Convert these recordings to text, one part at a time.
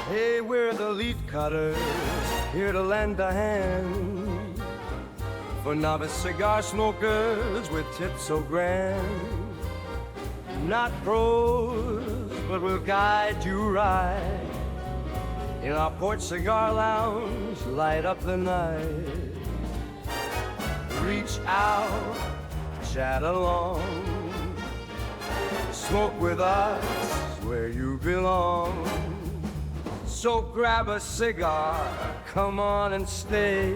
Hey, we're the leaf cutters, here to lend a hand for novice cigar smokers with tips so grand. Not pros, but we'll guide you right in our porch cigar lounge, light up the night. Reach out, chat along, smoke with us where you belong. So grab a cigar, come on and stay.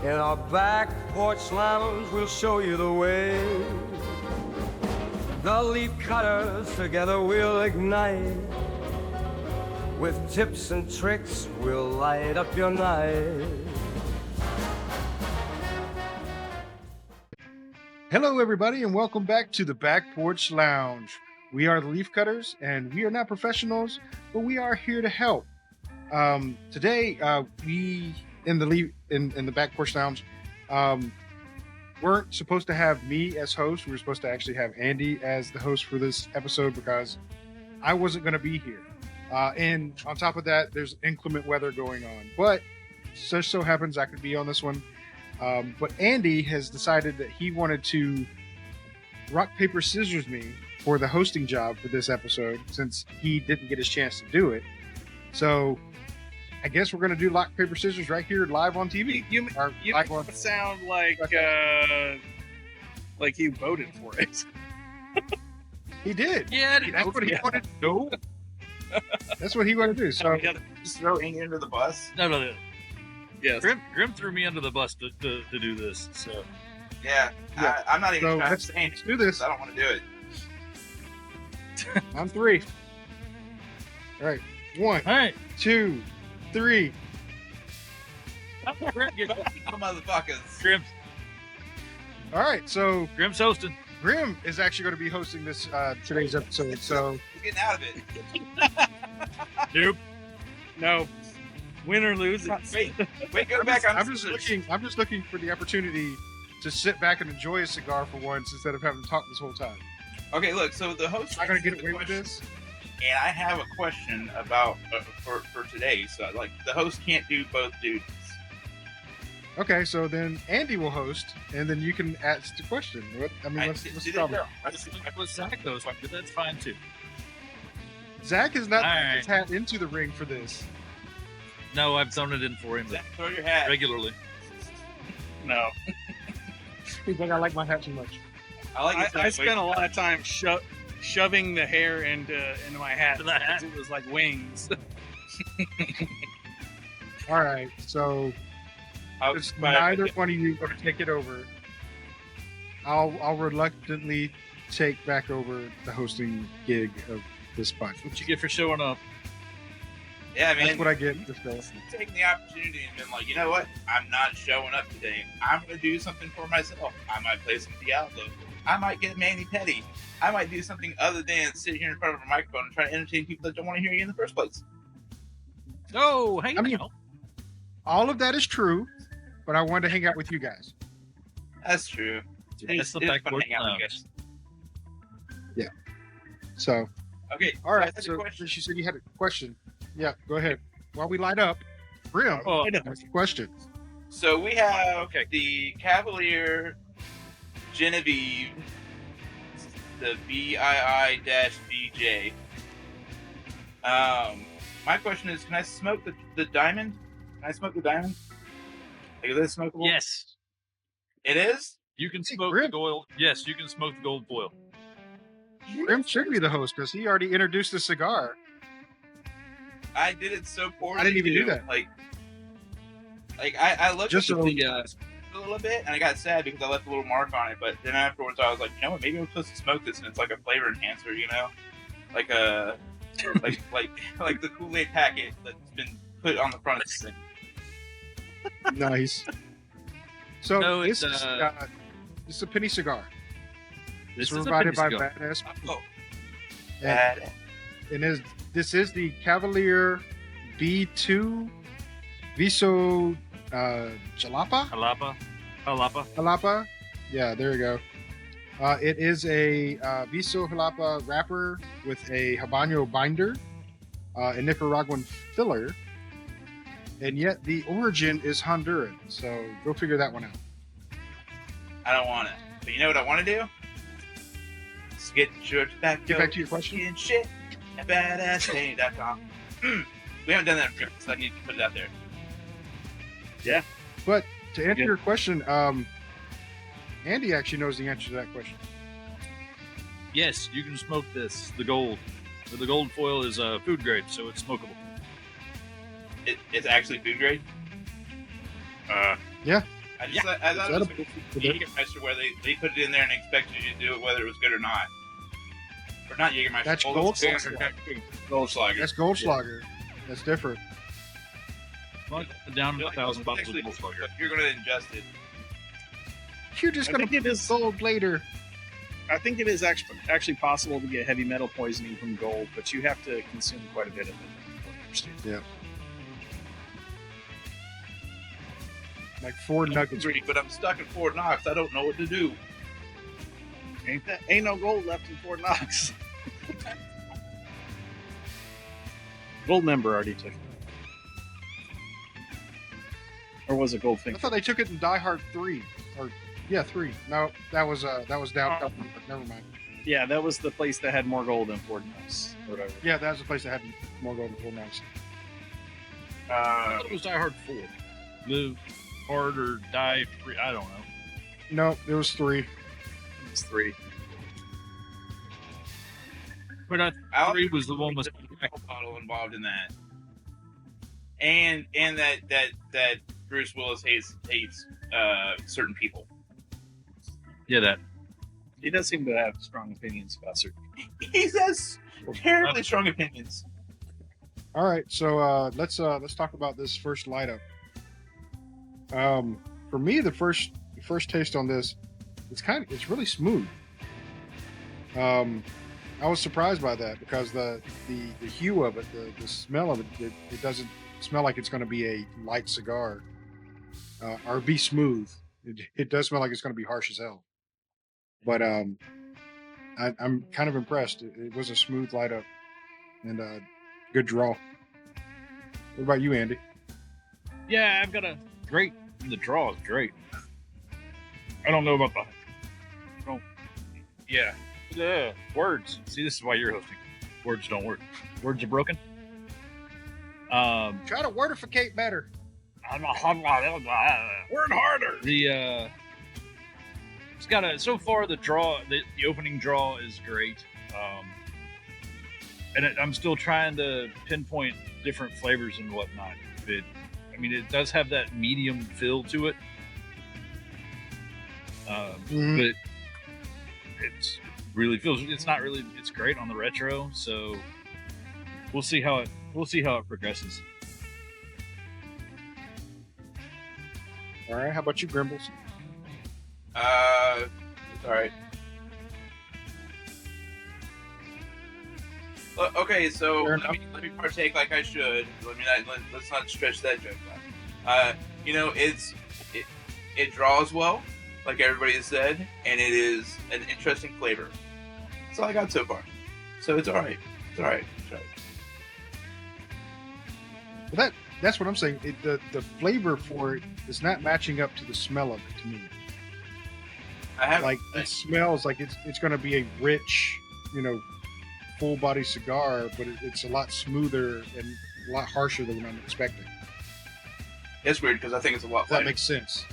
In our back porch lounge, we'll show you the way. The leaf cutters, together we'll ignite. With tips and tricks, we'll light up your night. Hello, everybody, and welcome back to the Back Porch Lounge. We are the Leaf Cutters, and we are not professionals, but we are here to help. Today, we in the Back Porch Lounge weren't supposed to have me as host. We were supposed to actually have Andy as the host for this episode because I wasn't going to be here. And on top of that, there's inclement weather going on. But just so happens I could be on this one. But Andy has decided that he wanted to rock, paper, scissors me for the hosting job for this episode since he didn't get his chance to do it. So I guess we're going to do rock, paper, scissors right here live on TV. You sound like you voted for it. He did. Yeah, that's what he wanted to do. That's what he wanted to do. So just throw Inge under the bus. No. Yes. Grim threw me under the bus to do this. So Yeah. I'm not even trying to say let's do this. I don't want to do it. On three. All right. 1, all right, 2, 3. Motherfuckers. Grim's So hosting. Grimm is actually going to be hosting this today's episode. So We're getting out of it. Nope. No. Win or lose. Wait, go back on. I'm just looking for the opportunity to sit back and enjoy a cigar for once instead of having to talk this whole time. Okay, look. So the host. I'm not going to get away with this. And I have a question about for today. So like the host can't do both duties. Okay, so then Andy will host, and then you can ask the question. What's the problem? With Zach though, so that's fine too. Zach has not All thrown right. his hat into the ring for this. No, I've thrown it in for him Zach, throw your hat. regularly. No. He's like, I like my hat too much. I spent a lot of time shoving the hair into my hat. To the hat. Because it was like wings. All right, so it's neither one of you going to take it over. I'll reluctantly take back over the hosting gig of this podcast. What you get for showing up? Yeah, man. That's what I get this day. Taking the opportunity and been like, you know what? I'm not showing up today. I'm going to do something for myself. I might play some Diablo. I might get Manny Petty. I might do something other than sit here in front of a microphone and try to entertain people that don't want to hear you in the first place. Oh, hang on. All of that is true, but I wanted to hang out with you guys. That's true. That's the It's Back fun to Porch hang out with you Lounge. guys. So, Okay. all right. I had a So, question. she said you had a question. Yeah, go ahead. While we light up, Grimm, Oh, ask the question. So we have Okay. the Cavalier Geneve, the VII-VJ. My question is, can I smoke the diamond? Can I smoke the diamond? Like, is this smokable? yes, It is? you can Hey, smoke Grim. the gold. Yes, you can smoke the gold foil. Grimm should be the host because he already introduced the cigar. I did it so poorly. I didn't even do too. that. Like I looked Just at so- the a little bit, and I got sad because I left a little mark on it. But then afterwards, I was like, you know what? Maybe I'm supposed to smoke this, and it's like a flavor enhancer, you know, like a like the Kool-Aid packet that's been put on the front of this thing. Nice. So No, this it's, is a penny cigar. This It's is a provided by penny cigar. Badass. Oh, And, this is the Cavalier B2 Viso Jalapa? Jalapa. Jalapa? Yeah, there you go. It is a Viso Jalapa wrapper with a Habanero binder, a Nicaraguan filler, and yet the origin is Honduran. So go figure that one out. I don't want it. But you know what I want to do? Let's get your tobacco. Get back to your question. And shit at badassname.com. We haven't done that for so I need to put it out there. But to answer your question, Andy actually knows the answer to that question. Yes, you can smoke this. The gold. The gold foil is food grade, so it's smokable. It's actually food grade? Yeah. I thought it was a Jägermeister where they put it in there and expected you to do it whether it was good or not. Or not Jägermeister. That's Goldschlager. Goldschlager. That's Goldschlager. That's different. Down to It's 1,000 bottles actually- of Goldschlager. but you're going to ingest it. You're just I gonna think it is. gold later. I think it is actually possible to get heavy metal poisoning from gold, but you have to consume quite a bit of it. Yeah. Like 4 nuggets. But I'm stuck in Fort Knox. I don't know what to do. Ain't no gold left in Fort Knox. Gold member already took it. Or was it I Goldfinger? thought they took it in Die Hard 3. Or yeah, 3. No, that was down. Never mind. Yeah, that was the place that had more gold than Fort Knox. Or whatever. Yeah, that was the place that had more gold than 4 Knox. I thought it was Die Hard 4. Live hard or die free. I don't know. No, it was 3. It's 3. But I don't 3 was the one with bottle involved in that. And that Bruce Willis hates certain people. yeah, that. He does seem to have strong opinions about certain. He has terribly strong opinions. All right, so let's talk about this first light up. For me, the first taste on this, it's really smooth. I was surprised by that because the hue of it, the smell of it, it doesn't smell like it's going to be a light cigar or be smooth. It does smell like it's going to be harsh as hell. But I'm kind of impressed. It was a smooth light up and a good draw. What about you, Andy? Yeah, I've got a great. The draw is great. I don't know about the. Oh, yeah. Words. See, this is why you're hosting. Words don't work. Words are broken. Try to wordificate better. Word harder. It's got a. So far, the draw, the opening draw is great. And I'm still trying to pinpoint different flavors and whatnot. It does have that medium feel to it, but it's really feels. It's not really. It's great on the retro, so we'll see how it progresses. All right, how about you, Grimbles? It's all right. Okay, so Fair let me partake like I should. Let's not stretch that joke out. It draws well, like everybody has said, and it is an interesting flavor. That's all I got so far. So it's all right. It's all right. It's all right. Well, that's what I'm saying. The flavor for it is not matching up to the smell of it to me. I have Like it smells like it's going to be a rich, full body cigar, but it's a lot smoother and a lot harsher than what I'm expecting. It's weird because I think it's a lot If that lighter. makes sense.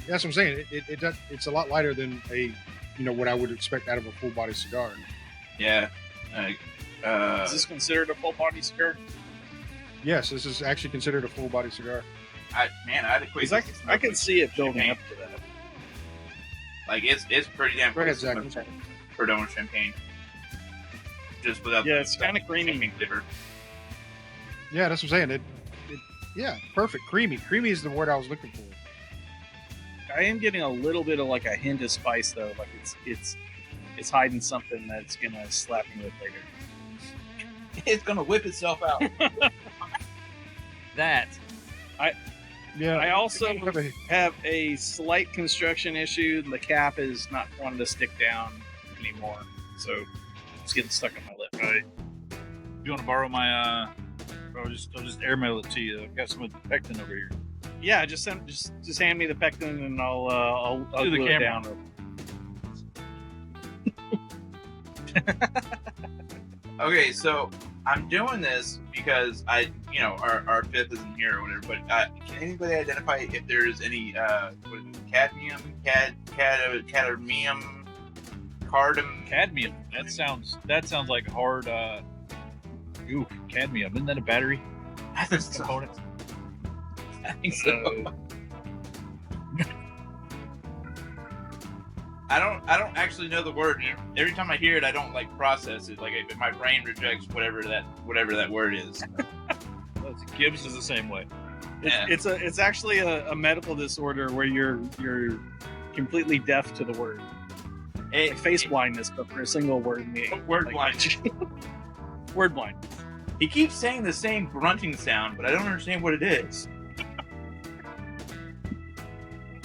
That's what I'm saying. It's a lot lighter than what I would expect out of a full body cigar. Yeah. Is this considered a full body cigar? Yes, this is actually considered a full body cigar. I'd equate. Because I can see it building up to that. Like it's pretty damn Go ahead, close Zach. to Perdomo champagne. Just without Yeah, the it's kinda creamy. champagne flavor. Yeah, that's what I'm saying. Yeah, perfect. Creamy. Creamy is the word I was looking for. I am getting a little bit of like a hint of spice though, like it's hiding something that's gonna slap me with later. It's gonna whip itself out. That Yeah. I also have a- have a slight construction issue. The cap is not wanting to stick down anymore, so it's getting stuck on my lip. Right. You want to borrow my? I'll just airmail it to you. I've got some of the pectin over here. Yeah, just hand me the pectin and I'll Do the glue it camera. down. Okay, so I'm doing this because our fifth isn't here or whatever. But can anybody identify if there's any what is it, cadmium, cadmium, Cadmium. That sounds like hard. Cadmium. Isn't that a battery I think so. component? I think so. I don't actually know the word. Every time I hear it, I don't like process it. Like my brain rejects whatever that word is. Gibs is the same way. Yeah. It's actually a medical disorder where you're completely deaf to the word. Like face blindness, but for a single word meaning. Word blind. Word blind. He keeps saying the same grunting sound, but I don't understand what it is.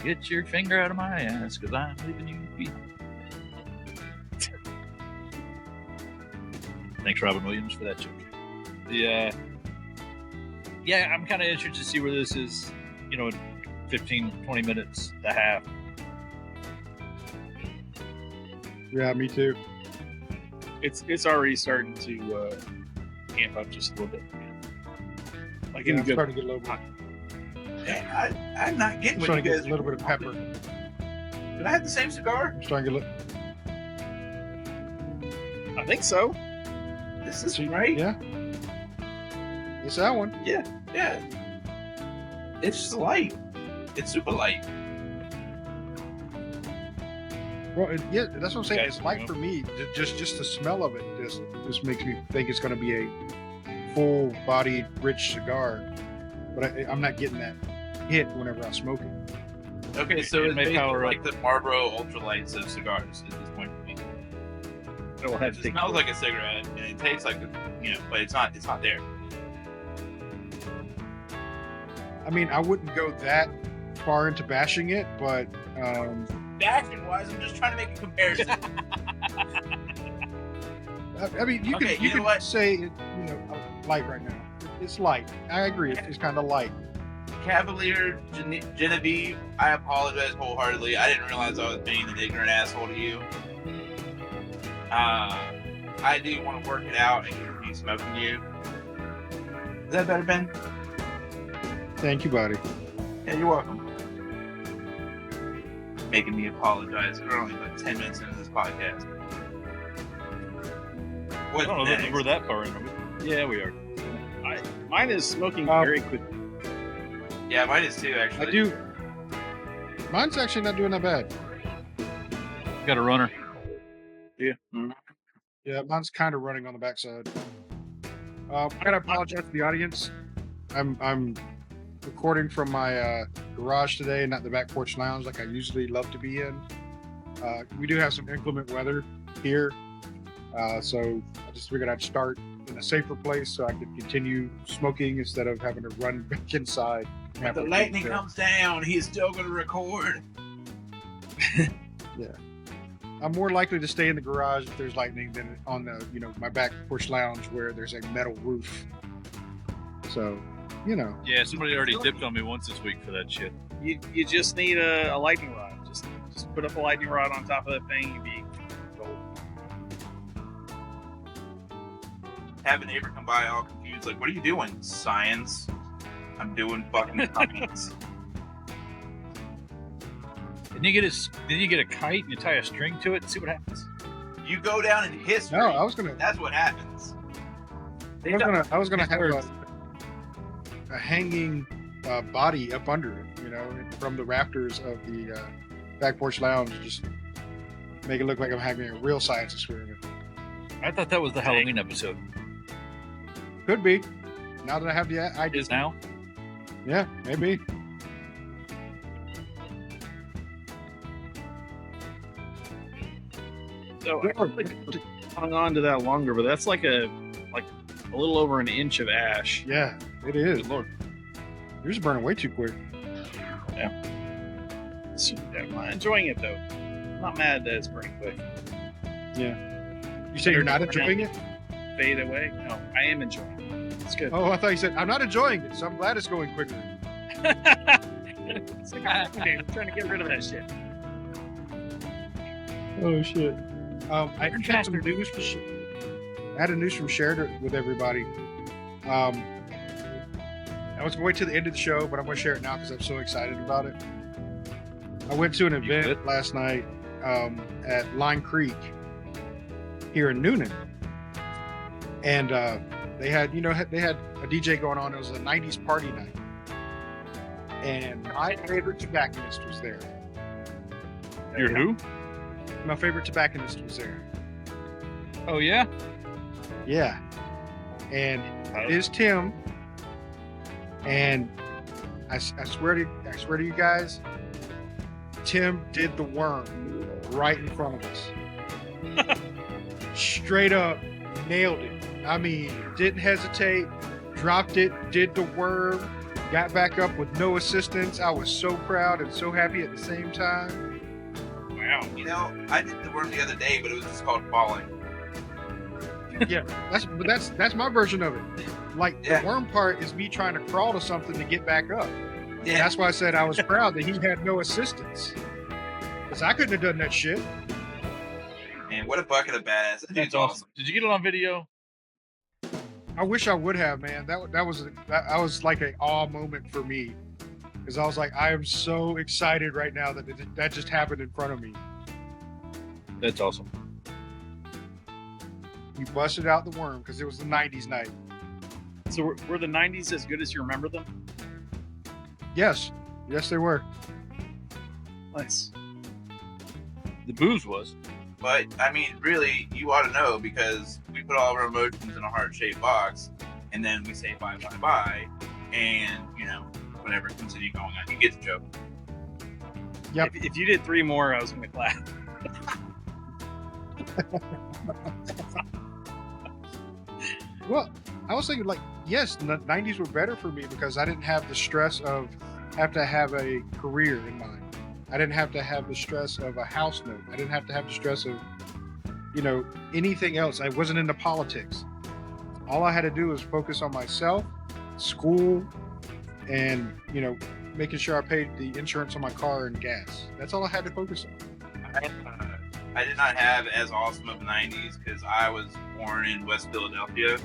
Get your finger out of my ass, because I'm leaving you behind. Thanks, Robin Williams, for that joke. Yeah, I'm kind of interested to see where this is, in 15, 20 minutes, a half. Yeah, me too. It's already starting to amp up just a little bit. Like Yeah, in a I'm good. starting to get a little bit. I'm not getting what Starting you to guys get a little bit of pepper. Did I have the same cigar? I'm starting to get. I think so. This is right. Yeah. It's that one. Yeah. It's just light. It's super light. Well, yeah, that's what I'm saying. Okay. It's light for me. Just the smell of it just makes me think it's going to be a full-bodied, rich cigar. But I'm not getting that hit whenever I smoke it. Okay, so It it's may basically power like the Marlboro ultralights of cigars at this point for me. It'll have It to take smells like a cigarette and it tastes like but it's not there. I mean, I wouldn't go that far into bashing it, but Fashion wise, I'm just trying to make a comparison. I mean, you Okay, can you know can what? say it, light right now. It's light. I agree. It's kind of light. Cavalier Geneve, I apologize wholeheartedly. I didn't realize I was being an ignorant asshole to you. I do want to work it out and continue smoking you. Is that better, Ben? Thank you, buddy. Yeah, you're welcome. Making me apologize. We're only like 10 minutes into this podcast. I What don't know that next? we're that far in. Are we? Yeah, we are. Mine is smoking Uh, very quickly. Yeah, mine is too, actually. I do. Mine's actually not doing that bad. Got a runner. Yeah. Yeah, mine's kind of running on the backside. I gotta apologize to the audience. I'm recording from my garage today, not the back porch lounge like I usually love to be in. We do have some inclement weather here, so I just figured I'd start in a safer place so I could continue smoking instead of having to run back inside. If the lightning comes down, he's still going to record. I'm more likely to stay in the garage if there's lightning than on the my back porch lounge where there's a metal roof. So, Yeah, somebody already dipped on me once this week for that shit. You just need a lightning rod. Just put up a lightning rod on top of that thing. You'd be gold. Have a neighbor come by all confused, like, what are you doing? Science. I'm doing fucking science. Didn't you get a kite and you tie a string to it and see what happens? You go down in history. no, I was gonna That's what happens. I was gonna have a hanging body up under it, from the rafters of the back porch lounge, just make it look like I'm having a real science experiment. I thought that was the Halloween episode. Could be. Now that I have the It idea, is now. yeah, maybe. So I hung on to that longer, but that's like a little over an inch of ash. Yeah, it is. Good lord. Yours is burning way too quick. I'm enjoying it though. I'm not mad that it's burning quick. You say you're not enjoying it? Fade away. No, I am enjoying it. It's good. Oh, I thought you said I'm not enjoying it, so I'm glad it's going quicker. It's like, okay, I'm trying to get rid of that shit. Oh shit! I had some news. I had a news from shared with everybody. I was going to wait till the end of the show, but I'm going to share it now because I'm so excited about it. I went to an event last night at Line Creek here in Noonan, and they had a DJ going on. It was a '90s party night, and my favorite tobacconist was there. Your who? My favorite tobacconist was there. Oh yeah. Yeah, and it is Tim. And I swear to you guys, Tim did the worm right in front of us. Straight up nailed it. I mean, didn't hesitate, dropped it, did the worm, got back up with no assistance. I was so proud and so happy at the same time. Wow. You know, I did the worm the other day, but it was just called falling. Yeah, that's my version of it. Like the worm part is me trying to crawl to something to get back up. Yeah. That's why I said I was proud that he had no assistance. Because I couldn't have done that shit. Man, what a bucket of badass. That's awesome. Did you get it on video? I wish I would have, man. That was like an awe moment for me. Because I was like, I am so excited right now that just happened in front of me. That's awesome. You busted out the worm because it was the 90s night. So were the 90s as good as you remember them? Yes. Yes, they were. Nice. The booze was. But, I mean, really, you ought to know because we put all of our emotions in a heart-shaped box and then we say bye, bye, bye. And, you know, whatever, continue going on. You get the joke. Yep. If you did 3 more, I was going to clap. Well, I was thinking, like, yes, the 90s were better for me because I didn't have the stress of have to have a career in mind. I didn't have to have the stress of a house note. I didn't have to have the stress of, you know, anything else. I wasn't into politics. All I had to do was focus on myself, school, and, you know, making sure I paid the insurance on my car and gas. That's all I had to focus on. I did not have as awesome of 90s because I was born in West Philadelphia.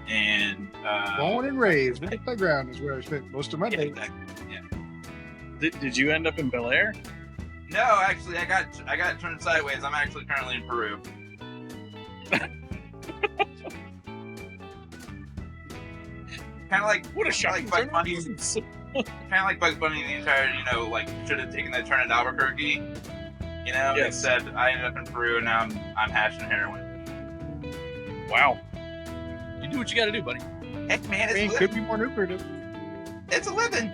And born and raised in the playground is where I spent most of my days. Exactly. Yeah. Did you end up in Bel Air? No, actually, I got turned sideways. I'm actually currently in Peru. Kind of like what a shocking Bugs Bunny. Kind of like Bugs Bunny. The entire, you know, like should have taken that turn into Albuquerque. You know, instead I ended up in Peru, and now I'm hashing heroin. Wow. You do what you got to do, buddy. Heck, man, It could be more lucrative. It's a living.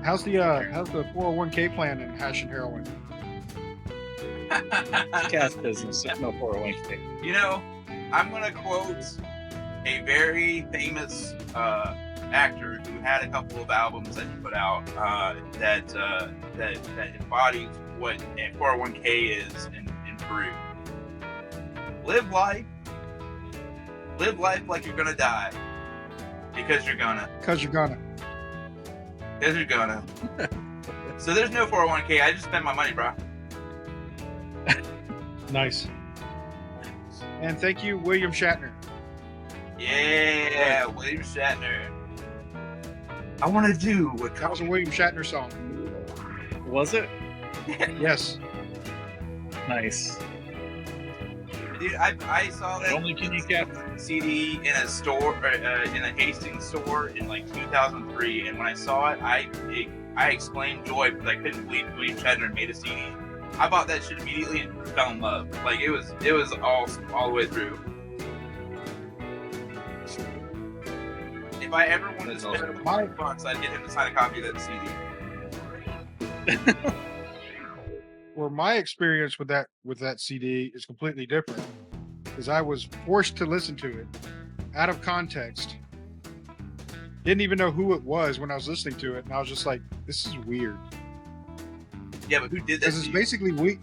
How's the 401k plan in hash and heroin? Cash business, no 401k. You know, I'm gonna quote a very famous actor who had a couple of albums that he put out that embodies what a 401k is in Peru. Live life like you're gonna die. Because you're gonna. So there's no 401k. I just spent my money, bro. Nice. And thank you, William Shatner. Yeah, William Shatner. I want to do what. That was a William Shatner song. Was it? Yes. Nice. Dude, I saw that Only can you cap CD in a store, in a Hastings store in like 2003, and when I saw it, I exclaimed joy because I couldn't believe William Shatner made a CD. I bought that shit immediately and fell in love. Like it was all the way through. If I ever wanted to spend $5, I'd get him to sign a copy of that CD. Well, my experience with that CD is completely different, because I was forced to listen to it out of context didn't even know who it was when I was listening to it, and I was just like, "This is weird." Yeah, but who did that? Because it's basically we.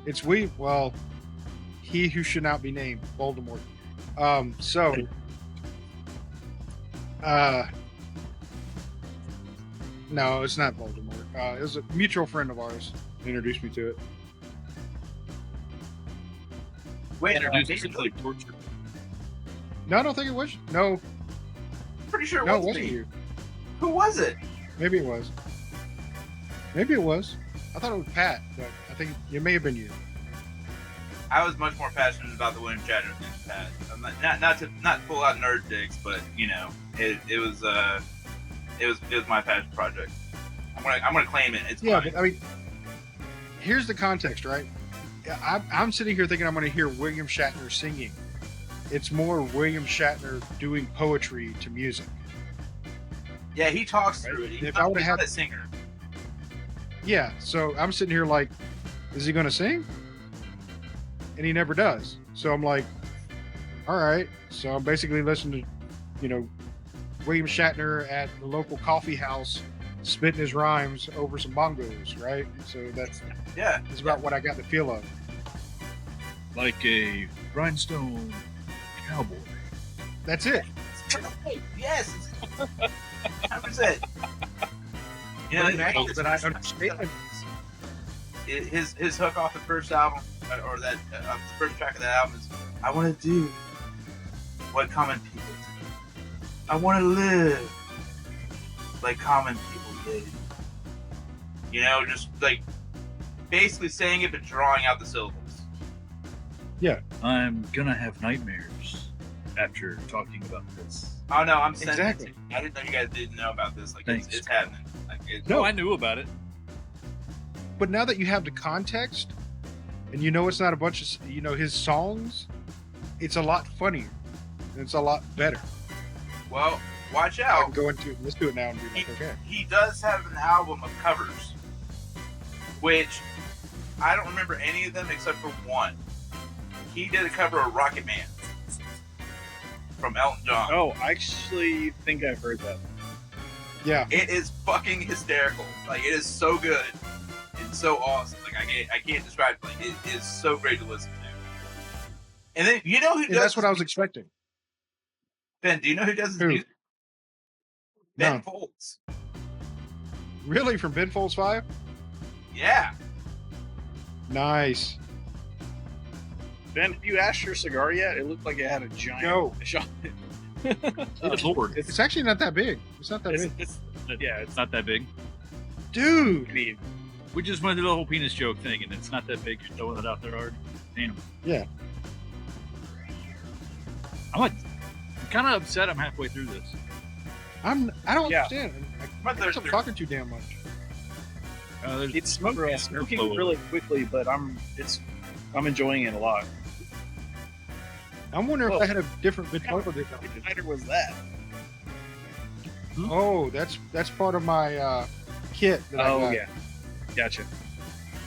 It's we. Well, he who should not be named, Voldemort. No, it's not Voldemort. It was a mutual friend of ours who introduced me to it. Wait, Introduced us to like torture. No, I don't think it was. No, pretty sure it no, it wasn't wasn't me. you. Who was it? Maybe it was. Maybe it was. I thought it was Pat, but I think it may have been you. I was much more passionate about the William Shatner than Pat. I'm not to pull out nerd dicks, but you know, it was my passion project. I'm gonna claim it. It's Yeah, mine. but I mean, here's the context, right? I'm sitting here thinking I'm going to hear William Shatner singing. It's more William Shatner doing poetry to music. Yeah, he talks through it. If I would've He's had- not a singer. Yeah, so I'm sitting here like, is he going to sing? And he never does. So I'm like, all right. So I'm basically listening to, William Shatner at the local coffee house spitting his rhymes over some bongos, right? So that's about what I got the feel of. Like a rhinestone cowboy. That's it. Yes, 100%. You know, That I understand. his hook off the first album, or that the first track of that album is, "I want to do what common people do. I want to live like common people did." You know, just like basically saying it, but drawing out the syllables. I'm gonna have nightmares after talking about this. Oh no, I'm sending Exactly. it to you. I didn't know you guys didn't know about this. Like Thanks. it's happening. Like No, I knew about it. But now that you have the context and you know it's not a bunch of, his songs, it's a lot funnier and it's a lot better. well, watch I out. can go into it. Let's do it now and be like, okay. He does have an album of covers, which I don't remember any of them except for one. He did a cover of Rocket Man from Elton John. Oh, I actually think I've heard that. Yeah. It is fucking hysterical. Like, it is so good. It's so awesome. Like, I can't describe it. Like, it is so great to listen to. And then, you know who does Yeah, that's what I was expecting. Ben, do you know who does his Who? music? Ben No. Folds. Really? From Ben Folds 5? Yeah. Nice. Ben, have you asked your cigar yet? It looked like it had a giant No. shot. Good lord. It's actually not that big. It's not that big. It's not that big. Dude. We just went through the whole penis joke thing, and it's not that big. You're throwing it out there hard. Damn. Yeah. I'm kind of upset I'm halfway through this. I don't Yeah. understand. My I guess I'm talking too damn much. It's smoking airflow. really quickly, but I'm enjoying it a lot. I'm wondering if I had a different What kind viticulture. of lighter was that? Oh, that's part of my kit that I Oh got. yeah, gotcha.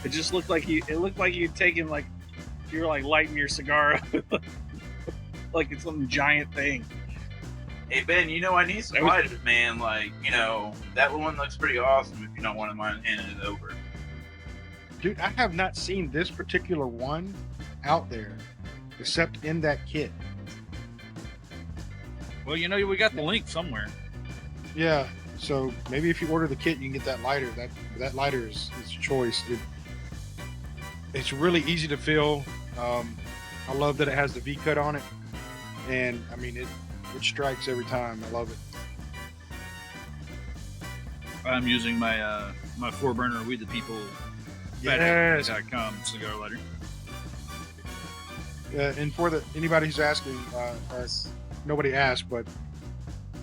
It just looked like you'd taken like you're like lighting your cigar up like it's some giant thing. Hey, Ben, I need some lighter, man. Like, that one looks pretty awesome if you don't want to mind handing it over. Dude, I have not seen this particular one out there except in that kit. Well, we got the link somewhere. Yeah, so maybe if you order the kit, you can get that lighter. That lighter is choice. It's really easy to fill. I love that it has the V cut on it, and I mean it strikes every time. I love it. I'm using my my 4-burner We the People Yes. FedEx.com cigar lighter. And for anybody who's asking, or nobody asked, but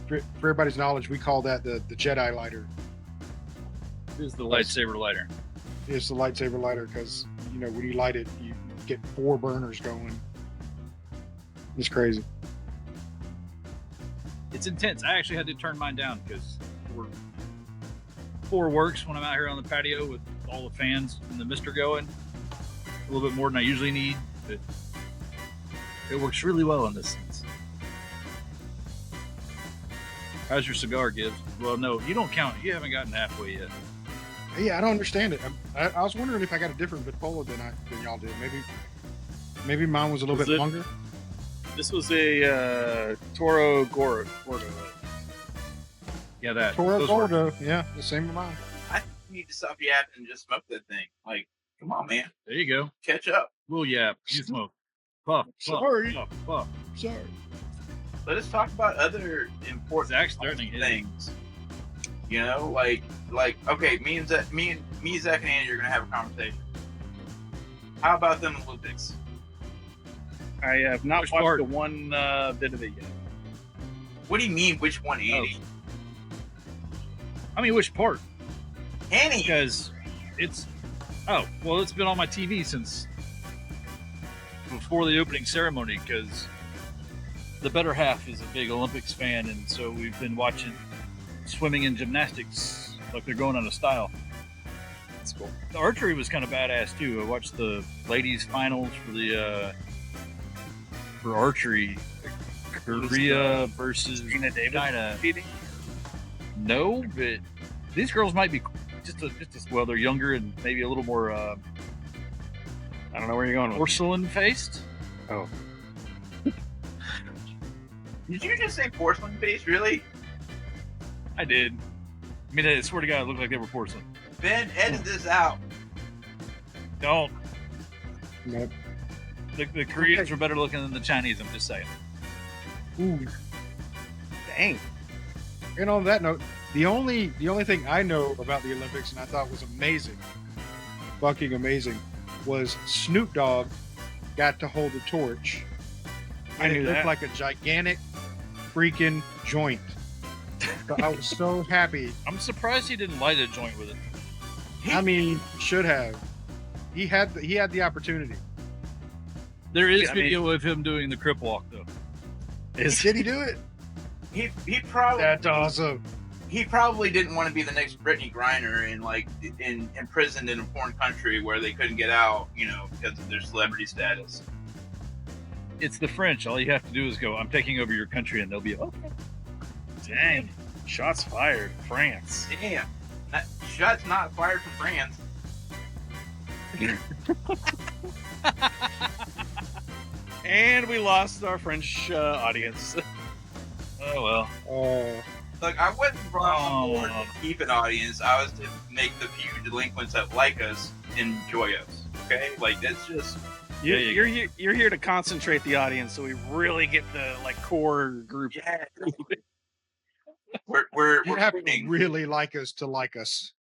for everybody's knowledge, we call that the Jedi lighter. This is the lightsaber lighter. It's the lightsaber lighter because when you light it, you get 4 burners going. It's crazy. It's intense. I actually had to turn mine down because four works when I'm out here on the patio with all the fans and the mister going. A little bit more than I usually need, but it works really well in this sense. How's your cigar, Gibs? Well, no, you don't count. You haven't gotten halfway yet. Yeah, I don't understand it. I was wondering if I got a different Vitola than y'all did. Maybe mine was a little Was bit it? longer. This was a Toro Gordo. Yeah, that. Toro Those work. Gordo, yeah, the same with mine. I think you need to stop yapping and just smoke that thing. Like, come on, man, There you go. catch up. We'll yap. You smoke. Puff. Sorry. Puff. Puff. Sorry. Let us talk about other important Zach's starting to things. You know, like okay, me and Zach and Andy are gonna have a conversation. How about them Olympics? I have not Which watched part? the one bit of it yet. What do you mean? Which one, Andy? I mean, which part? Andy. Because it's. Oh, well, it's been on my TV since before the opening ceremony because the better half is a big Olympics fan, and so we've been watching swimming and gymnastics like they're going out of style. That's cool. The archery was kind of badass too. I watched the ladies finals for the for archery, Korea versus Gina Davis China. competing? No, but these girls might be just as well. They're younger and maybe a little more I don't know where you're going with porcelain faced. Oh. Did you just say porcelain face? Really? I did. I mean, I swear to God, it looked like they were porcelain. Ben, edit this out. Don't. Nope. The Koreans were better looking than the Chinese. I'm just saying. Ooh. Dang. And on that note, the only thing I know about the Olympics and I thought was amazing, fucking amazing, was Snoop Dogg got to hold the torch. I And knew it looked that. like a gigantic freaking joint. So I was so happy. I'm surprised he didn't light a joint with it. I mean, should have. He had the opportunity. There is I mean- video of him doing the crip walk though. Did he do it? He probably That's awesome. he probably didn't want to be the next Brittany Griner and like imprisoned in a foreign country where they couldn't get out, you know, because of their celebrity status. It's the French. All you have to do is go, "I'm taking over your country," and they'll be okay. Dang. Shots fired. France. Damn, shots not fired from France. And we lost our French audience. Oh well. Oh, Look, I wasn't brought on board Oh. to keep an audience. I was to make the few delinquents that like us enjoy us. Okay, like that's just You're here to concentrate the audience, so we really get the like core group. yeah. We're you have to pruning. really like us to like us.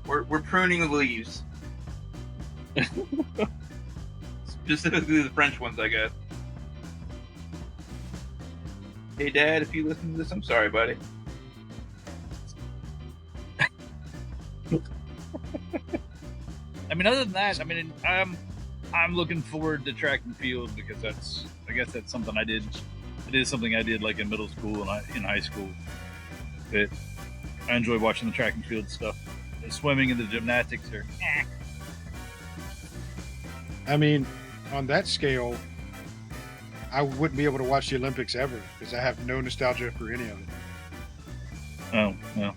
We're pruning the leaves. Specifically the French ones, I guess. Hey, Dad, if you listen to this, I'm sorry, buddy. I mean, other than that, I mean, I'm looking forward to track and field because I guess that's something I did. It is something I did like in middle school and in high school. But I enjoy watching the track and field stuff. The swimming and the gymnastics are. I mean, on that scale, I wouldn't be able to watch the Olympics ever because I have no nostalgia for any of it. Oh well.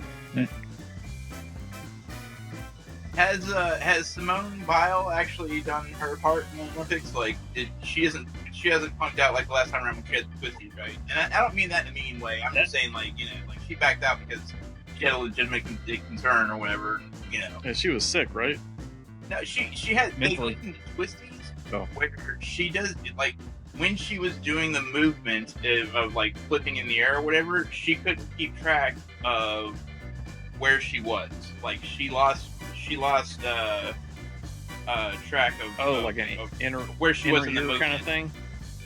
Has Simone Biles actually done her part in the Olympics? Like, she hasn't punked out like the last time around when she had the twisties, right? And I don't mean that in a mean way. I'm just saying, like, you know, like she backed out because she had a legitimate concern or whatever, you know. Yeah, she was sick, right? No, she had Mentally. they twisties Oh. where she does like when she was doing the movement of like flipping in the air or whatever, she couldn't keep track of where she was. Like she lost track of Like an of inner where she was in the ear movement. kind of thing.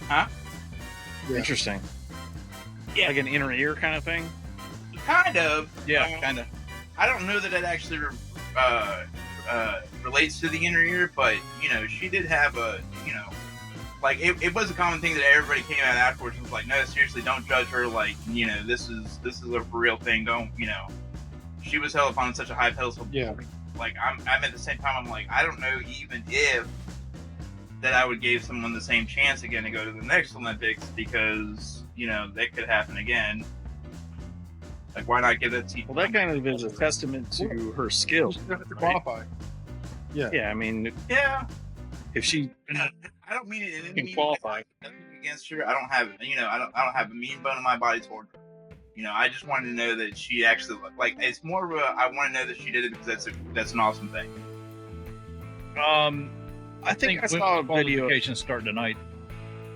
Huh? Yeah. Interesting. Yeah, Like an inner ear kind of thing. kind of. Yeah, kind of. I don't know that it actually relates to the inner ear, but you know, she did have a, you know, like it was a common thing that everybody came out afterwards and was like, no, seriously, don't judge her. Like, you know, this is a for real thing. Don't, you know, she was held upon such a high pedestal. Yeah. Like I'm at the same time, I'm like, I don't know even if that I would give someone the same chance again to go to the next Olympics because, you know, that could happen again. Like, why not give it to? Well, that kind of is a testament to her skill. You have to qualify. Yeah. Yeah, I mean, Yeah. if she I don't mean it in any can mean qualify. nothing against her. I don't have, I don't have a mean bone in my body toward her. I just wanted to know that she actually, like, it's more of a, I want to know that she did it because that's an awesome thing. I think I saw a video. Qualifications start tonight.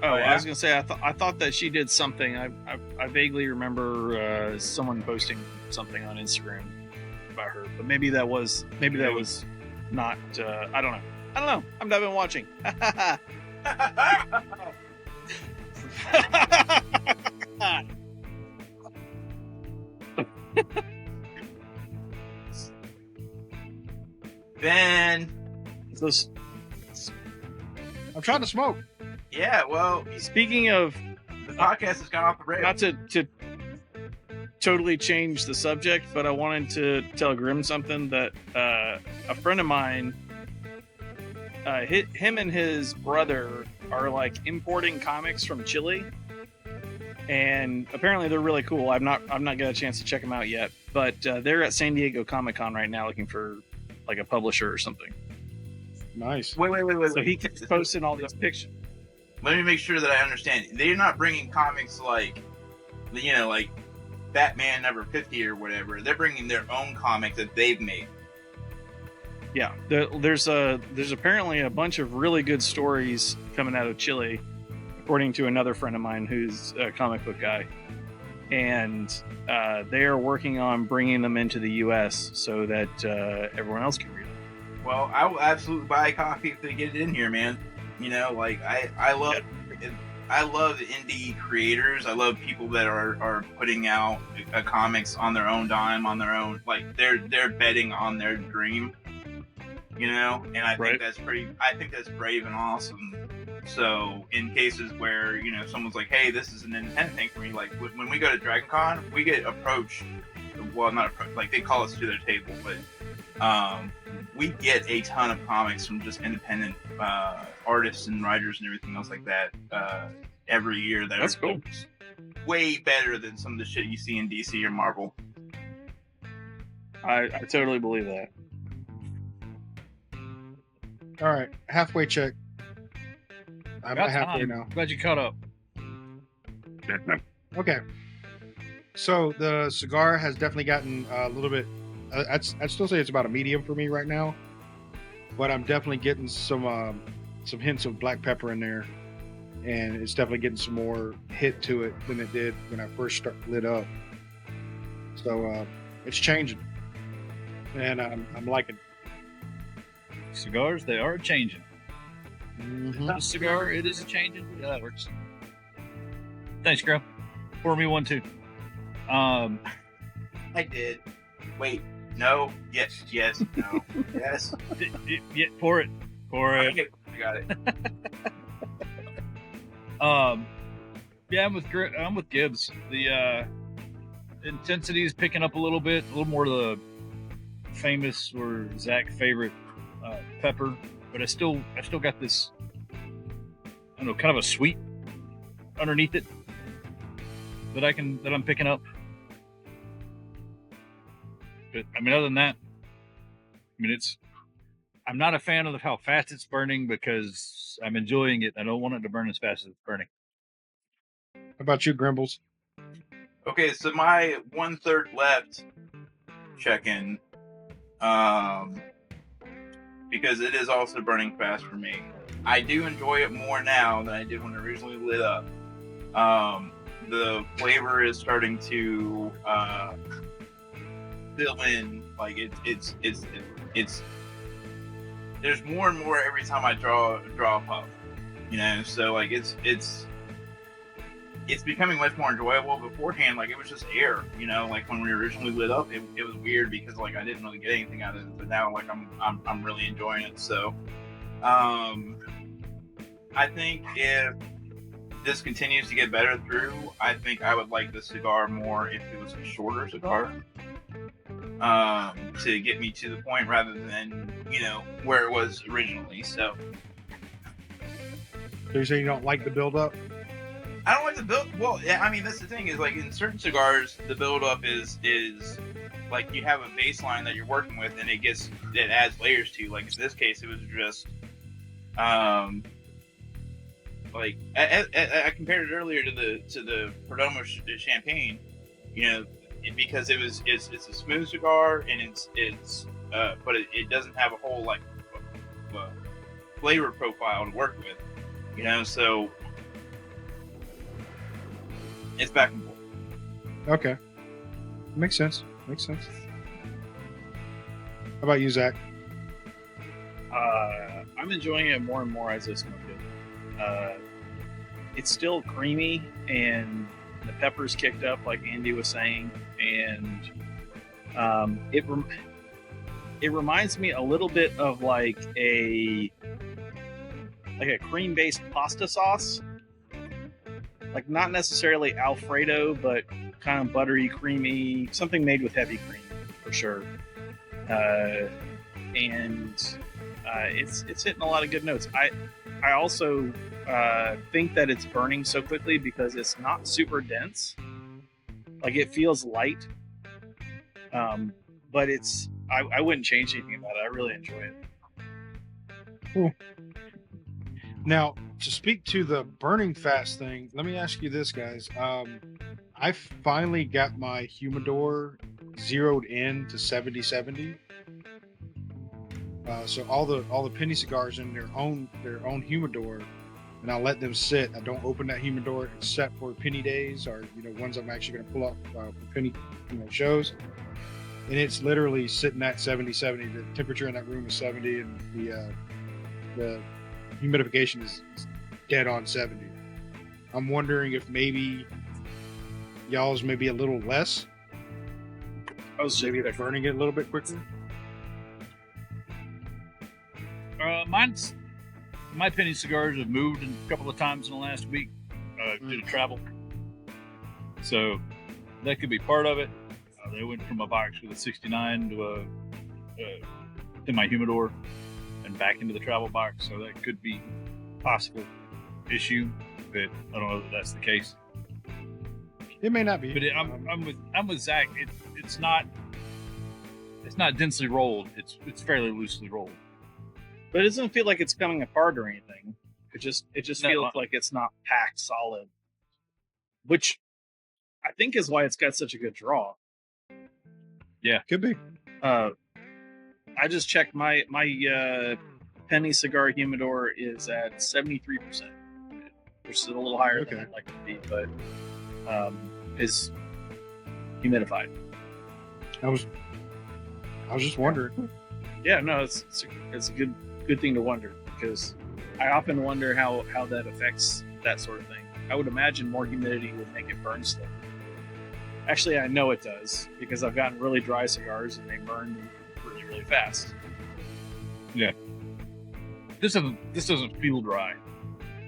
Oh, yeah? I was gonna say I thought that she did something. I vaguely remember someone posting something on Instagram about her, but maybe that was not. I don't know. I'm not been watching. Ben, So, I'm trying to smoke. yeah, well, speaking of, the podcast has gone off the rails. not to totally change the subject, but I wanted to tell Grimm something that a friend of mine, him and his brother are like importing comics from Chile, and apparently they're really cool. I've not got a chance to check them out yet, but they're at San Diego Comic-Con right now looking for like a publisher or something. Nice. Wait. So he keeps posting all these pictures. Let me make sure that I understand. They're not bringing comics like, like Batman number 50 or whatever. They're bringing their own comic that they've made. Yeah, there's apparently a bunch of really good stories coming out of Chile, according to another friend of mine who's a comic book guy, and they are working on bringing them into the U.S. so that everyone else can read them. Well, I will absolutely buy a copy if they get it in here, man. Like I love the indie creators. I love people that are putting out comics on their own dime, on their own, like they're betting on their dream. And I think that's brave and awesome. So in cases where someone's like, hey, this is an independent thing for me, like when we go to Dragon Con, we get approached, well, not approached, like they call us to their table, but we get a ton of comics from just independent artists and writers and everything else like that every year. That's cool. Way better than some of the shit you see in DC or Marvel. I totally believe that. All right, halfway check. I'm About at halfway time. now. Glad you caught up. Okay. So the cigar has definitely gotten a little bit. I'd still say it's about a medium for me right now, but I'm definitely getting some hints of black pepper in there, and it's definitely getting some more hit to it than it did when I first lit up. So it's changing, and I'm liking it. Cigars, they are changing. Mm-hmm. The cigar, it is changing. Yeah, that works. Thanks, girl. Pour me one too. I did. Wait. No. Yes. No. Yes. Yeah, pour it. Okay, I got it. Yeah, I'm with Gibs. The intensity is picking up a little bit, a little more of the famous or Zach favorite pepper, but I still got this, I don't know, kind of a sweet underneath it that I'm picking up. But I mean, other than that, I'm not a fan of how fast it's burning because I'm enjoying it. I don't want it to burn as fast as it's burning. How about you, Grimbles? Okay, so my 1/3 left check-in, because it is also burning fast for me. I do enjoy it more now than I did when it originally lit up. The flavor is starting to fill in. Like it's there's more and more every time I draw a puff. So like it's becoming much more enjoyable. Beforehand, like it was just air. Like when we originally lit up, it was weird because like I didn't really get anything out of it. But now like I'm really enjoying it. So I think if this continues to get better through, I think I would like the cigar more if it was a shorter cigar, to get me to the point rather than where it was originally. So you say you don't like the build up? I don't like the build. Well, yeah, I mean that's the thing is like in certain cigars, the build up is like you have a baseline that you're working with, and it adds layers to. Like in this case, it was just like I compared it earlier to the Perdomo Champagne, you know, because it's a smooth cigar and it's but it doesn't have a whole like flavor profile to work with, you know, so it's back and forth. Okay. Makes sense. How about you, Zach? I'm enjoying it more and more as I smoke it. It's still creamy, and the pepper's kicked up, like Andy was saying, and it reminds me a little bit of like a cream-based pasta sauce, like not necessarily Alfredo, but kind of buttery, creamy, something made with heavy cream for sure. It's hitting a lot of good notes. I also think that it's burning so quickly because it's not super dense. Like it feels light, but I wouldn't change anything about it. I really enjoy it. Cool. Now, to speak to the burning fast thing, let me ask you this, guys. I finally got my humidor zeroed in to 70/70. So all the penny cigars in their own humidor, and I'll let them sit. I don't open that humidor except for penny days or ones I'm actually going to pull up for penny shows. And it's literally sitting at 70/70. The temperature in that room is 70, and the humidification is dead on 70. I'm wondering if maybe y'all's maybe a little less. Maybe they're burning it a little bit quicker. My penny cigars have moved a couple of times in the last week due to travel, so that could be part of it. They went from a box with a 69 to in my humidor and back into the travel box, so that could be a possible issue, but I don't know that that's the case. It may not be. But I'm with Zach. It's not densely rolled. It's fairly loosely rolled. But it doesn't feel like it's coming apart or anything. It just feels like it's not packed solid, which I think is why it's got such a good draw. Yeah, could be. I just checked my penny cigar humidor is at 73%, which is a little higher than I'd like to be, but is humidified. I was just wondering. Yeah, no, it's a good thing to wonder, because I often wonder how that affects that sort of thing. I would imagine more humidity would make it burn slower. Actually, I know it does, because I've gotten really dry cigars and they burn really, really fast. Yeah. This doesn't feel dry.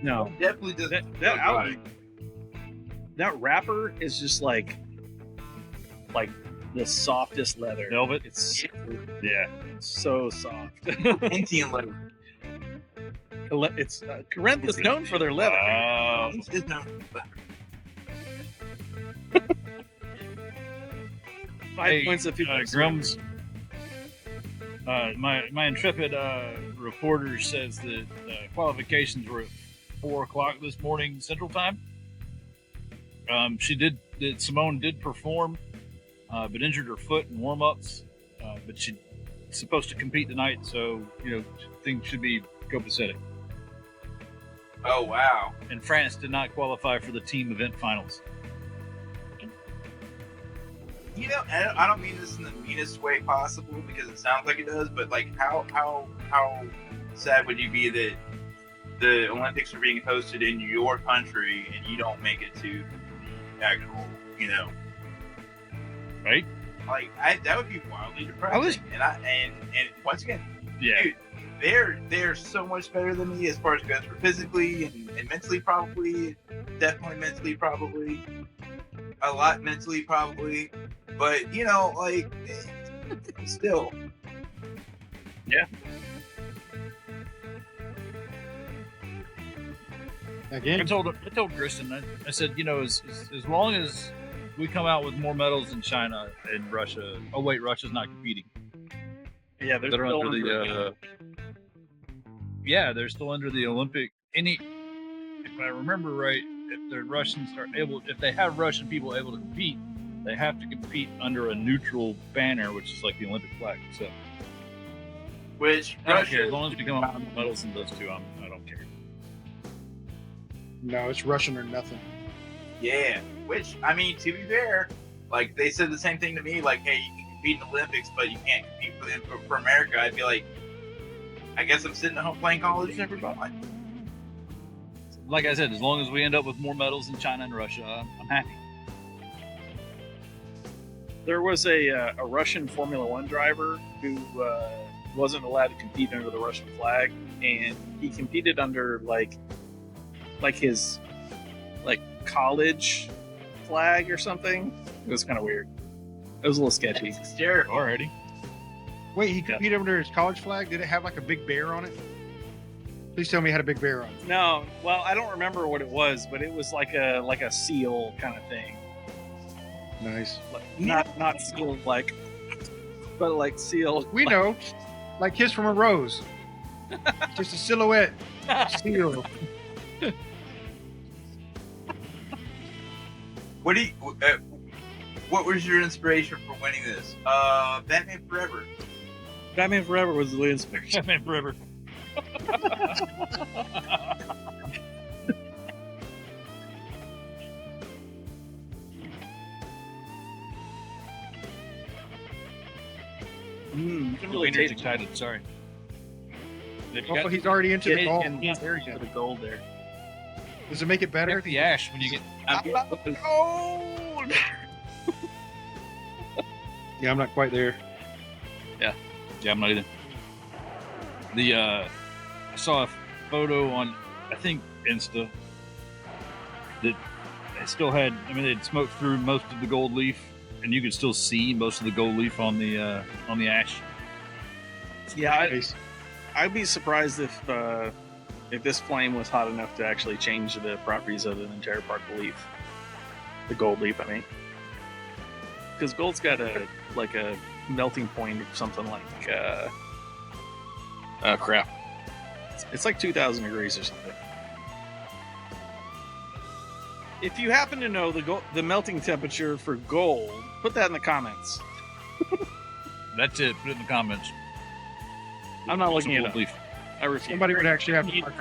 No. It definitely doesn't. That wrapper is just like the softest leather. Velvet? It's so soft. Indian leather. It's Corinth is known for their leather. It's known for leather. 5 points of people. Grimm's. My intrepid reporter says that qualifications were at 4:00 this morning Central Time. Simone did perform, but injured her foot in warm-ups. But she's supposed to compete tonight, so things should be copacetic. Oh wow! And France did not qualify for the team event finals. I don't mean this in the meanest way possible, because it sounds like it does, but like how sad would you be that the Olympics are being hosted in your country and you don't make it to the actual, right? Like that would be wildly depressing. And once again, dude, they're so much better than me as far as goes for physically and mentally, probably, definitely mentally, probably, a lot mentally, probably. But still. Yeah. Again, I told Kristen, I said, as long as we come out with more medals in China and Russia. Oh wait, Russia's not competing. Yeah, they're They're still under the. They're still under the Olympic. If I remember right, if the Russians if they have Russian people able to compete, they have to compete under a neutral banner, which is like the Olympic flag. So, Which I don't care Russia, as long as we come out with medals in those two. I don't care. no, it's Russian or nothing. yeah. Which, I mean, to be fair, like they said the same thing to me. Like, hey, you can compete in the Olympics, but you can't compete for America. I'd be like, I guess I'm sitting at home playing Call of Duty every month. Like I said, as long as we end up with more medals in China and Russia, I'm happy. There was a Russian Formula One driver who wasn't allowed to compete under the Russian flag, and he competed under like his college flag or something. It was kind of weird. It was a little sketchy. It's hysterical. Already. Wait, he competed under his college flag? Did it have like a big bear on it? Please tell me it had a big bear on it. No, well, I don't remember what it was, but it was like a seal kind of thing. Nice. Not seal like, but like seal. We know, like Kiss from a Rose. Just a silhouette. Seal. What was your inspiration for winning this? Batman Forever. Batman Forever was the inspiration. Batman Forever. Wiener's excited. Sorry. Also, he's already into the gold. For the gold there. Does it make it better? Check the ash when you get. Gold! Yeah, I'm not quite there. Yeah, I'm not either. I saw a photo on, I think, Insta that it still had. I mean, they'd smoked through most of the gold leaf, and you could still see most of the gold leaf on the ash. Yeah, Nice. I'd be surprised if this flame was hot enough to actually change the properties of an entire part of the leaf. The gold leaf, I mean. Because gold's got a melting point of something like crap. It's like 2,000 degrees or something. If you happen to know the melting temperature for gold, put that in the comments. That's it. Put it in the comments. I'm not looking at Gold it. leaf. I refuse. Somebody would actually have to.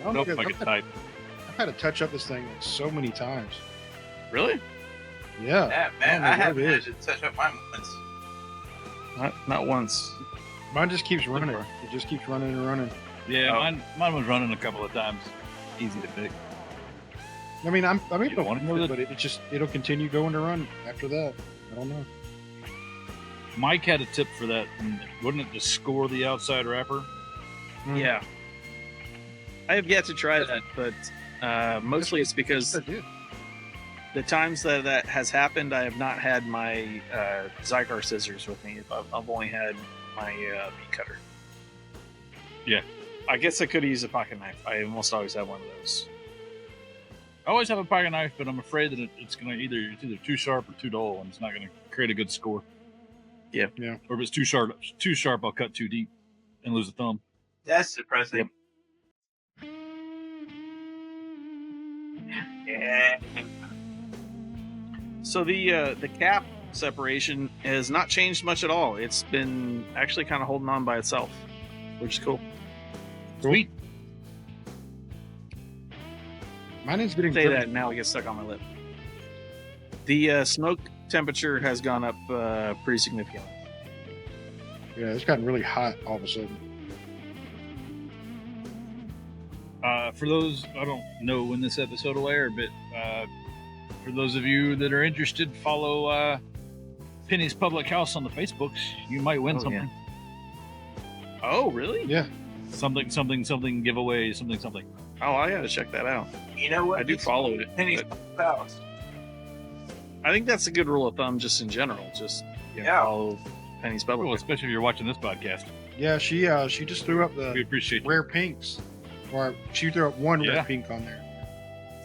I don't Nope, think I could type. I've had to touch up this thing like so many times. Really? Yeah. Yeah, man, I I don't know haven't what had it to touch up mine once. Not once. Mine just keeps running. It just keeps running and running. Yeah, Oh. mine was running a couple of times. Easy to fix. I mean, I'm You able want to it move it, to- but it'll continue going to run after that. I don't know. Mike had a tip for that. Wouldn't it just score the outside wrapper? Yeah. I have yet to try that, but mostly it's because I did. the times that has happened, I have not had my Cigar scissors with me. I've only had my meat cutter. Yeah. I guess I could use a pocket knife. I almost always have one of those. I always have a pocket knife, but I'm afraid that it's either too sharp or too dull, and it's not going to create a good score. Yeah. Yeah. Or if it's too sharp, I'll cut too deep and lose a thumb. That's depressing. Yep. Yeah. So the cap separation has not changed much at all. It's been actually kind of holding on by itself, which is cool. Sweet. Mine is getting Say pretty- that now it gets stuck on my lip. The smoke temperature has gone up pretty significantly. Yeah, it's gotten really hot all of a sudden. For those, I don't know when this episode will air, but for those of you that are interested, follow Penny's Public House on the Facebooks. You might win Oh, something. Oh, really? Yeah. Something giveaway, something. Oh, I gotta check that out. You know what? I do follow it. Penny's but house. I think that's a good rule of thumb, just in general. Just Yeah. follow Penny's Bubble. Well, especially if you're watching this podcast. Yeah, she just threw up We the appreciate you. rare pinks, or she threw up one Yeah. rare pink on there.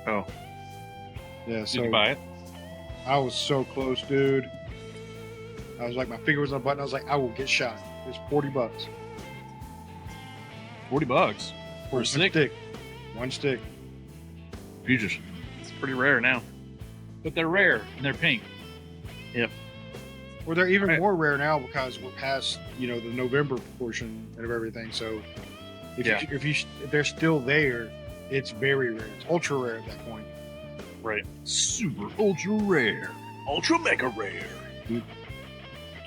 Oh, Yeah, Did so you buy it? I was so close, dude. I was like, my finger was on the button. I was like, I will get shot. It's $40 $40 for a one stick. stick. One stick. Jesus. it's pretty rare now. But they're rare and they're pink. Well, they're even Right. more rare now because we're past, the November portion of everything. So if Yeah. if they're still there, it's very rare. It's ultra rare at that point. Right. Super ultra rare. Ultra mega rare. Do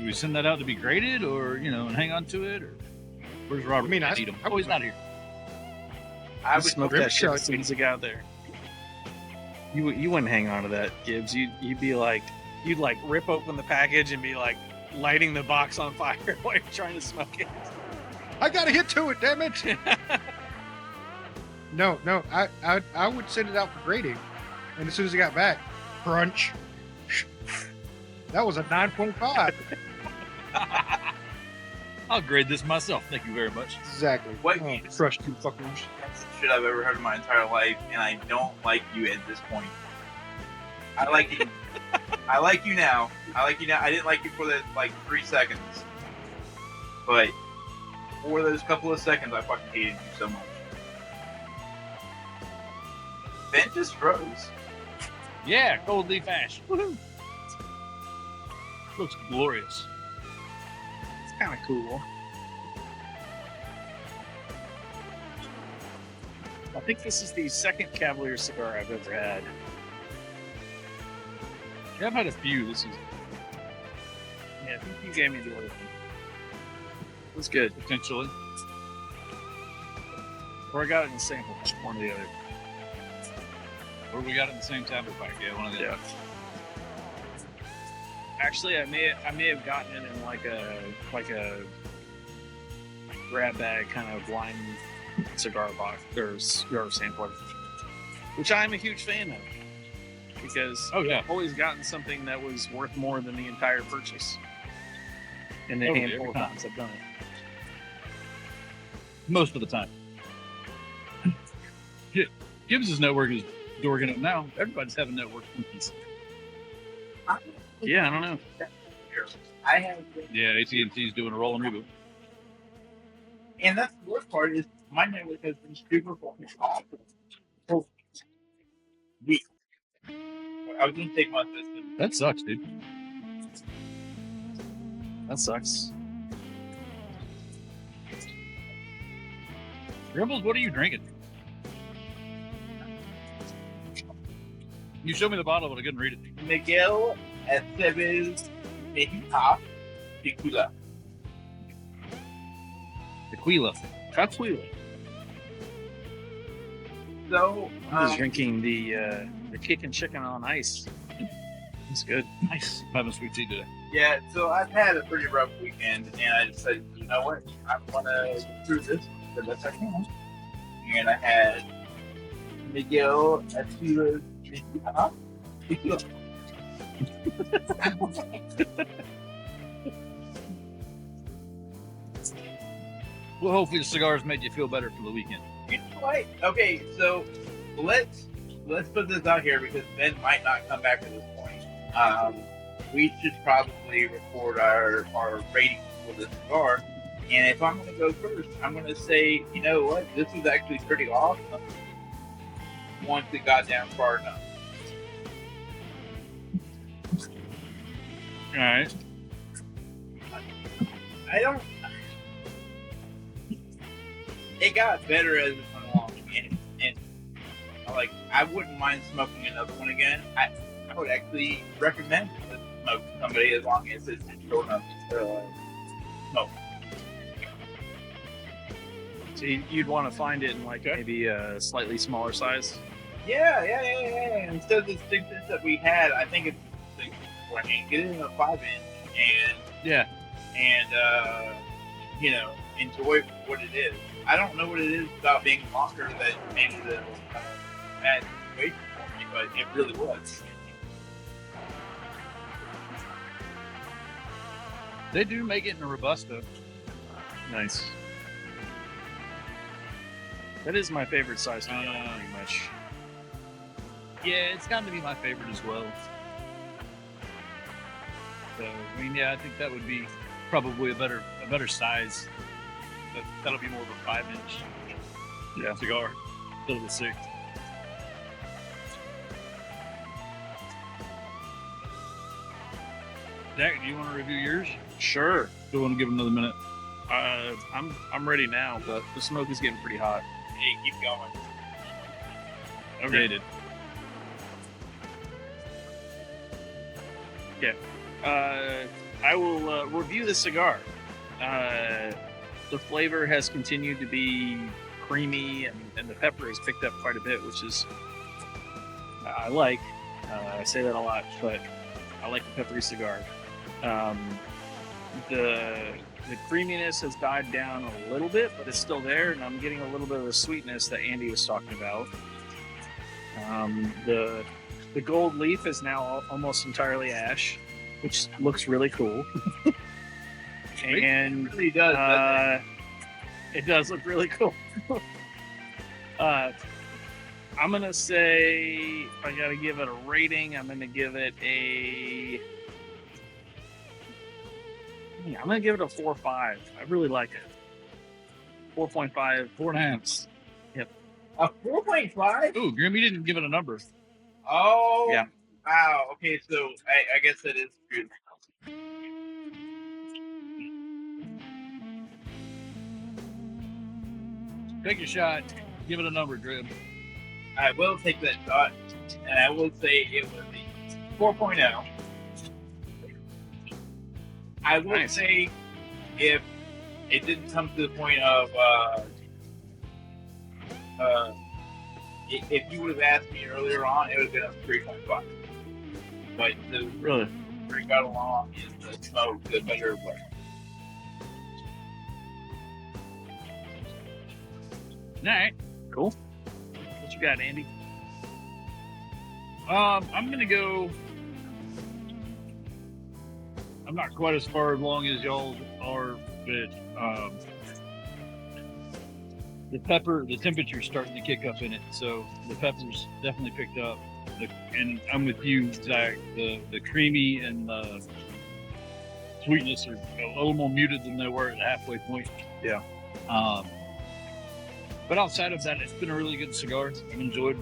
we send that out to be graded, or and hang on to it, or where's Robert? I mean, I- need him. I- Oh, he's not here. I I'd would smoke Grimm that shit shot as soon as it got there. You wouldn't hang on to that, Gibbs. You'd be like, you'd like rip open the package and be like lighting the box on fire while you're trying to smoke it. I gotta get to it, damn it! No, I would send it out for grading, and as soon as it got back, crunch. That was a 9.5. I'll grade this myself. Thank you very much. Exactly. What Oh, you- crushed you fuckers. That's the shit I've ever heard in my entire life, and I don't like you at this point. I like you. I like you now. I like you now. I didn't like you for the 3 seconds, but for those couple of seconds, I fucking hated you so much. Ben just froze. Yeah, cold leaf ash. Woohoo! Looks glorious. It's kind of cool. I think this is the second Cavalier cigar I've ever had. Yeah, I've had a few. This is Yeah, I think you gave me the other one. It was good. potentially. Or I got it in sample, one or the other. Or we got it in the same tablet pack. Yeah, one of the Yeah. Actually, I may have gotten it in like a grab bag kind of blind cigar box or cigar sampler, which I'm a huge fan of because Oh yeah. I've always gotten something that was worth more than the entire purchase. In the Oh, handful every of time. times I've done it. Most of the time. Gibbs' network is dorking up now. Everybody's having network cookies. Yeah, I don't know. I have, Yeah, AT&T's doing a roll and reboot. and that's the worst part is my network has been super fucking awful for weeks. I was gonna take my system. That sucks, dude. That sucks. Grimbles, what are you drinking? You showed me the bottle, but I couldn't read it. Miguel Estevez Mejita Tequila. Tequila. Capuila. So, I was drinking the kickin' chicken on ice. It's good. Nice. I'm having sweet tea today. yeah, so I've had a pretty rough weekend, and I decided, you know what, I'm gonna get through this the best I can. And I had Miguel Estevez Mejita Tequila. Well, hopefully the cigars made you feel better for the weekend. You know what? Okay, so let's put this out here because Ben might not come back at this point. We should probably record our rating for the cigar. And if I'm going to go first, I'm going to say, you know what? This was actually pretty awesome once it got down far enough. All right. I don't. It got better as it went along, and I wouldn't mind smoking another one again. I would actually recommend to smoke somebody as long as it's short enough to smoke. So you'd want to find it in like maybe a slightly smaller size. Yeah. Instead of the 6-inch that we had, I think it's 6-inch. Get it in a 5-inch and Yeah. enjoy what it is. I don't know what it is about being longer that made it a bad situation for me, but it really was. They do make it in a Robusto. Nice. That is my favorite size cigar, pretty much. Yeah, it's got to be my favorite as well. So, I mean, yeah, I think that would be probably a better size. That'll be more of a 5-inch cigar instead of the 6. Jack, do you want to review yours? Sure. Do you want to give it another minute? I'm ready now, but the smoke is getting pretty hot. Hey, keep going. Okay. I will review the cigar. The flavor has continued to be creamy, and the pepper has picked up quite a bit, which is I like. I say that a lot, but I like the peppery cigar. The creaminess has died down a little bit, but it's still there, and I'm getting a little bit of the sweetness that Andy was talking about. The gold leaf is now almost entirely ash, which looks really cool. And It really does. doesn't it? it does look really cool. I'm gonna say, if I gotta give it a rating, I'm gonna give it a 4.5. I really like it. 4.5. 4.5. A 4.5? Ooh, Grimm, you didn't give it a number. Oh, Yeah. Wow. Okay, so I guess that is good. Take a shot. Give it a number, Grimm. I will take that shot, and I will say it was a 4.0. I would Nice. say if it didn't come to the point of if you would have asked me earlier on, it would have been a 3.5. But the Really? we got along is the smoke, the better way. All right. Cool. What you got, Andy? I'm gonna go. I'm not quite as far along as y'all are, but the temperature's starting to kick up in it, so the pepper's definitely picked up. And I'm with you, Zach. The creamy and the sweetness are a little more muted than they were at the halfway point. Yeah. But outside of that, it's been a really good cigar. I've enjoyed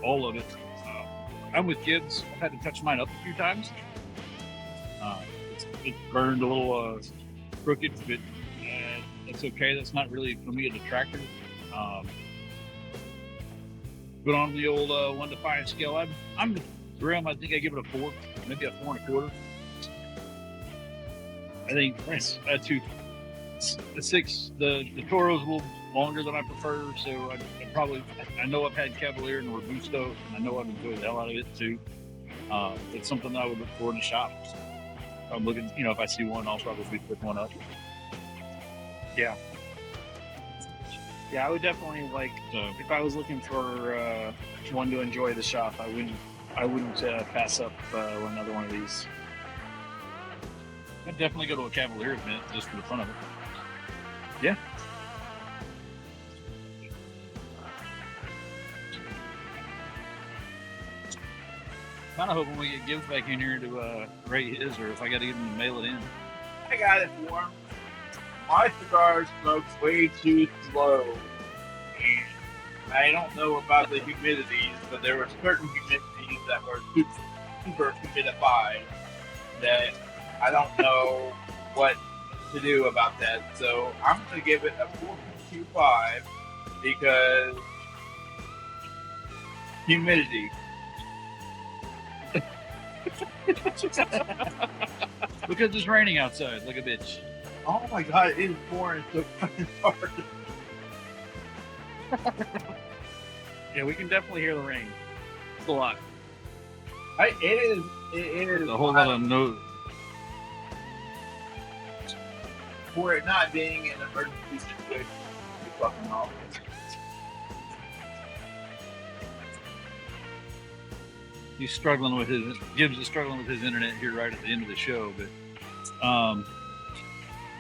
all of it. I'm with Gibs. I've had to touch mine up a few times. It's burned a little crooked, but that's okay. That's not really, for me, a detractor. But on the old 1 to 5 scale, I'm Grimm. I think I give it a 4, maybe a 4.25. I think the 6. The Toro's a little longer than I prefer, so I know I've had Cavalier and Robusto, and I know I've enjoyed the hell out of it too. It's something that I would look forward to shop. I'm looking, if I see one, I'll probably pick one up. Yeah, I would definitely if I was looking for one to enjoy the shop, I wouldn't pass up another one of these. I'd definitely go to a Cavalier event just for the fun of it. Yeah. Kind of hoping we get Gibs back in here to rate his, or if I got to get him to mail it in. I got it for him. My cigar smokes way too slow. And I don't know about the humidities, but there were certain humidities that were super humidified that I don't know what to do about that. So I'm going to give it a 4.25 because humidity. Because it's raining outside, like a bitch. Oh my god, it is pouring so fucking hard. Yeah, we can definitely hear the rain. It's a lot. It is A whole lot of no. for it not being an emergency situation. It's fucking awful. He's struggling with Gibbs is struggling with his internet here right at the end of the show, but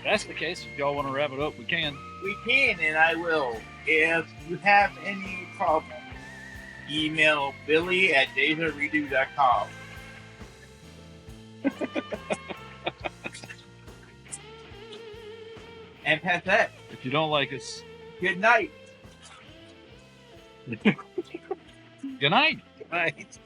that's the case, if y'all want to wrap it up, we can. We can, and I will. If you have any problem, email billy@dejaredo.com. And past that, If you don't like us, good night. good night. Right.